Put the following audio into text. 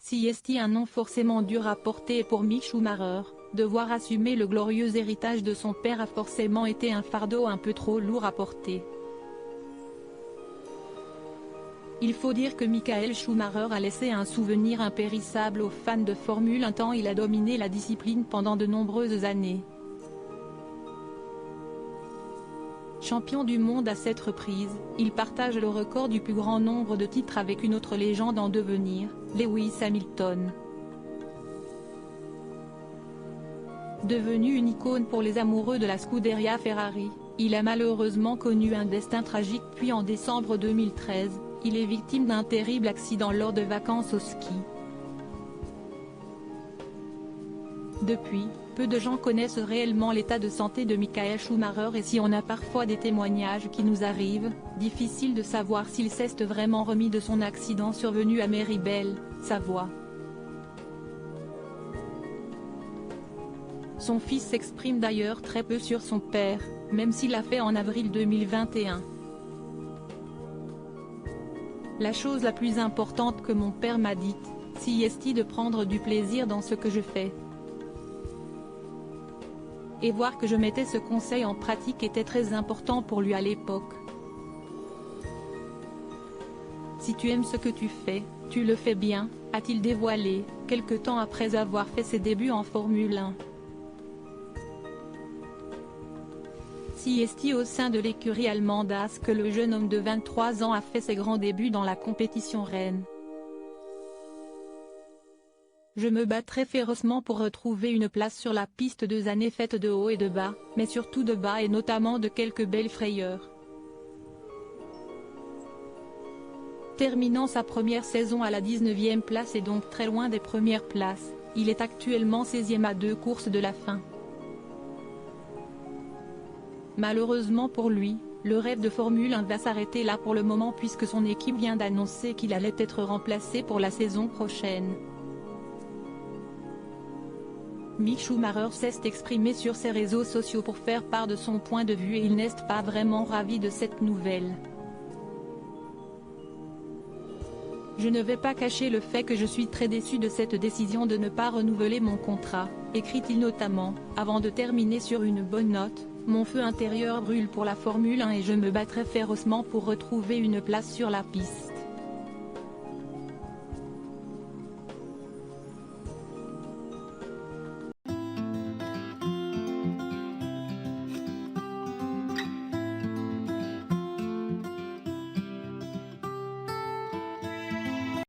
Si est un nom forcément dur à porter pour Mick Schumacher, devoir assumer le glorieux héritage de son père a forcément été un fardeau un peu trop lourd à porter. Il faut dire que Michael Schumacher a laissé un souvenir impérissable aux fans de Formule 1 tant il a dominé la discipline pendant de nombreuses années. Champion du monde à 7 reprises, il partage le record du plus grand nombre de titres avec une autre légende en devenir, Lewis Hamilton. Devenu une icône pour les amoureux de la Scuderia Ferrari, il a malheureusement connu un destin tragique puis en décembre 2013, il est victime d'un terrible accident lors de vacances au ski. Depuis, peu de gens connaissent réellement l'état de santé de Michael Schumacher et si on a parfois des témoignages qui nous arrivent, difficile de savoir s'il s'est vraiment remis de son accident survenu à Méribel, Savoie. Son fils s'exprime d'ailleurs très peu sur son père, même s'il l'a fait en avril 2021. La chose la plus importante que mon père m'a dite, c'est de prendre du plaisir dans ce que je fais. Et voir que je mettais ce conseil en pratique était très important pour lui à l'époque. Si tu aimes ce que tu fais, tu le fais bien, a-t-il dévoilé, quelque temps après avoir fait ses débuts en Formule 1. Si est au sein de l'écurie allemande AS que le jeune homme de 23 ans a fait ses grands débuts dans la compétition reine. Je me battrai férocement pour retrouver une place sur la piste 2 années faites de haut et de bas, mais surtout de bas et notamment de quelques belles frayeurs. Terminant sa première saison à la 19e place et donc très loin des premières places, il est actuellement 16e à 2 courses de la fin. Malheureusement pour lui, le rêve de Formule 1 va s'arrêter là pour le moment puisque son équipe vient d'annoncer qu'il allait être remplacé pour la saison prochaine. Mick Schumacher s'est exprimé sur ses réseaux sociaux pour faire part de son point de vue et il n'est pas vraiment ravi de cette nouvelle. Je ne vais pas cacher le fait que je suis très déçu de cette décision de ne pas renouveler mon contrat, écrit-il notamment, avant de terminer sur une bonne note. Mon feu intérieur brûle pour la Formule 1 et je me battrai férocement pour retrouver une place sur la piste.